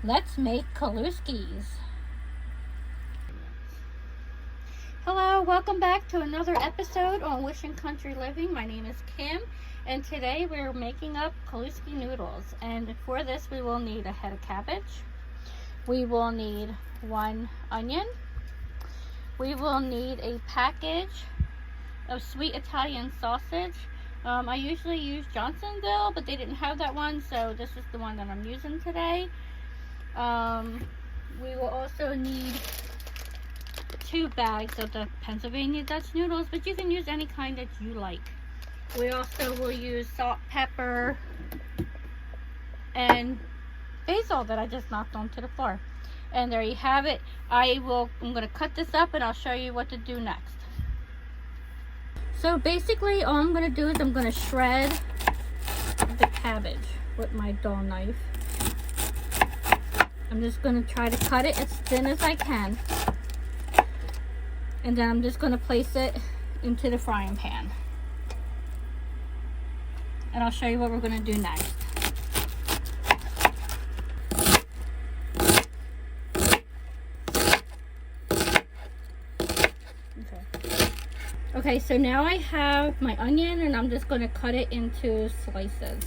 Let's make Kaluskis. Hello, welcome back to another episode on Wishing Country Living. My name is Kim, and today we're making up Kaluski Noodles. And for this, we will need a head of cabbage. We will need 1 onion. We will need a package of sweet Italian sausage. I usually use Johnsonville, but they didn't have that one, so this is the one that I'm using today. We will also need 2 bags of the Pennsylvania Dutch noodles, but you can use any kind that you like. We also will use salt, pepper, and basil that I just knocked onto the floor. And there you have it. I'm going to cut this up and I'll show you what to do next. So basically all I'm going to do is I'm going to shred the cabbage with my dull knife. I'm just going to try to cut it as thin as I can. And then I'm just going to place it into the frying pan. And I'll show you what we're going to do next. Okay, so now I have my onion and I'm just going to cut it into slices.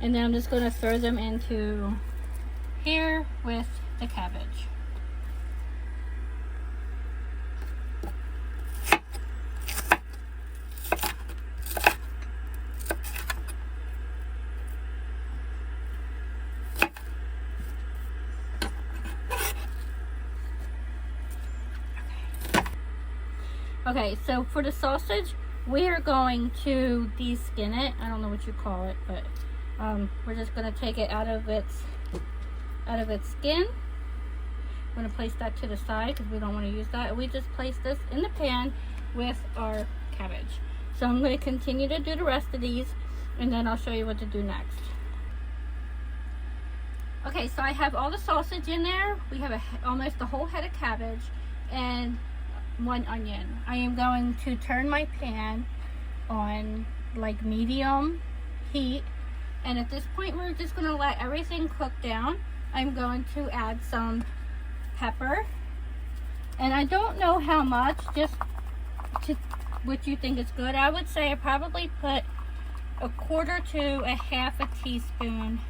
And then I'm just going to throw them into here with the cabbage. Okay, so for the sausage, we are going to de-skin it. I don't know what you call it, but we're just going to take it out of its skin. I'm going to place that to the side because we don't want to use that. We just place this in the pan with our cabbage. So I'm going to continue to do the rest of these, and then I'll show you what to do next. Okay, so I have all the sausage in there. We have almost a whole head of cabbage and 1 onion. I am going to turn my pan on like medium heat, and at this point we're just going to let everything cook down. I'm going to add some pepper, and I don't know how much, just to what you think is good. I would say I probably put 1/4 to 1/2 teaspoon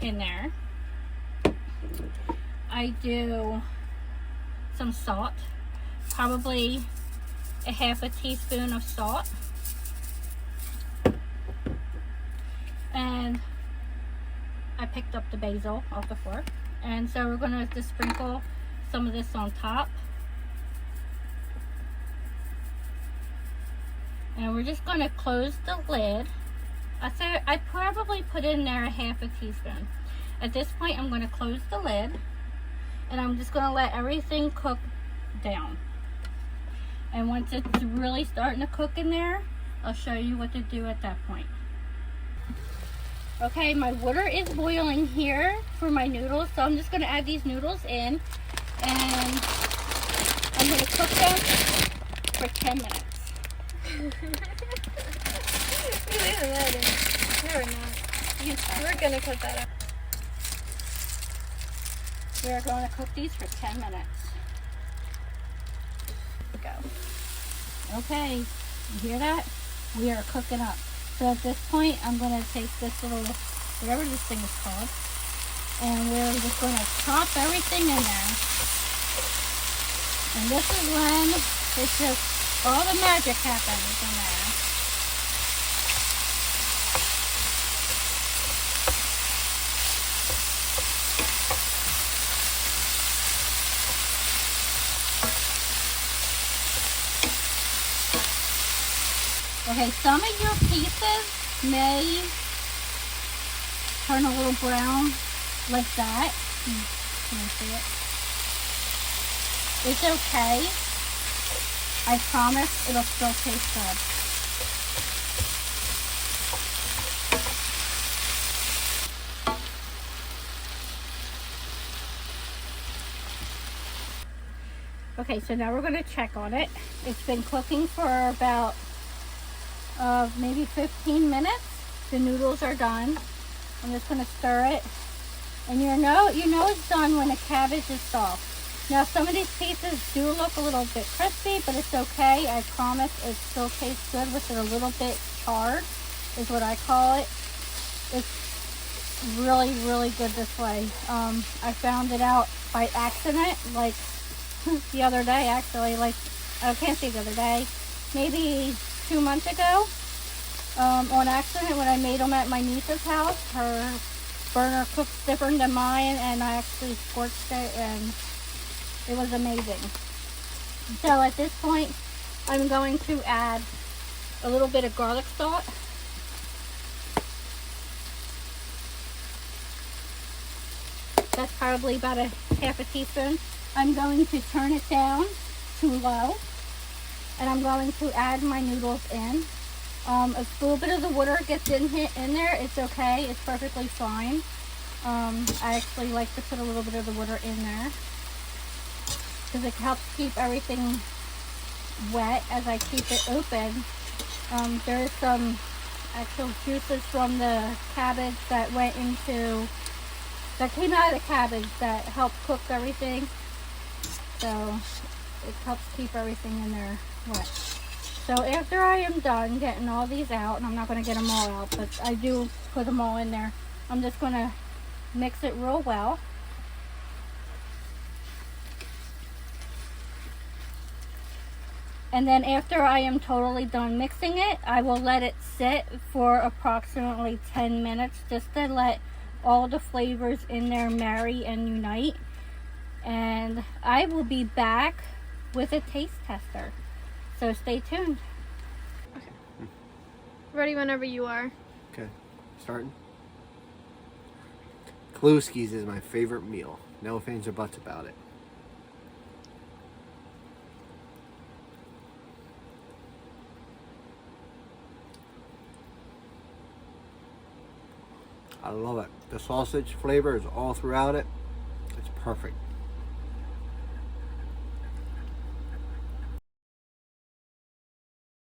in there. I do some salt, probably 1/2 teaspoon of salt, and I picked up the basil off the floor, and so we're going to just sprinkle some of this on top, and we're just going to close the lid. I probably put in there 1/2 teaspoon. At this point I'm going to close the lid, and I'm just going to let everything cook down. And once it's really starting to cook in there, I'll show you what to do at that point. Okay, my water is boiling here for my noodles, so I'm just going to add these noodles in, and I'm going to cook them for 10 minutes. We're going to cut that up. We're going to cook these for 10 minutes. Go. Okay, you hear that? We are cooking up. So at this point, I'm going to take this little, whatever this thing is called, and we're just going to chop everything in there. And this is when it's just all the magic happens in there. Okay, some of your pieces may turn a little brown like that. Can you see it? It's okay. I promise it'll still taste good. Okay, so now we're going to check on it. It's been cooking for about maybe 15 minutes. The noodles are done. I'm just going to stir it. And you know it's done when the cabbage is soft. Now some of these pieces do look a little bit crispy, but it's okay. I promise it still tastes good with it a little bit charred, is what I call it. It's really, really good this way. I found it out by accident, like the other day actually, like I can't say the other day, maybe 2 months ago, on accident when I made them at my niece's house. Her burner cooks different than mine, and I actually scorched it, and it was amazing. So at this point, I'm going to add a little bit of garlic salt. That's probably about a half a teaspoon. I'm going to turn it down to low, and I'm going to add my noodles in. If a little bit of the water gets in there, it's okay. It's perfectly fine. I actually like to put a little bit of the water in there because it helps keep everything wet as I keep it open. There's some actual juices from the cabbage that came out of the cabbage that helped cook everything. So it helps keep everything in there wet. So after I am done getting all these out, and I'm not going to get them all out, but I do put them all in there, I'm just going to mix it real well. And then after I am totally done mixing it, I will let it sit for approximately 10 minutes just to let all the flavors in there marry and unite. And I will be back with a taste tester. So stay tuned. Okay. Ready whenever you are. Okay, starting. Kaluski's is my favorite meal. No ifs, ands, or buts about it. I love it. The sausage flavor is all throughout it. It's perfect.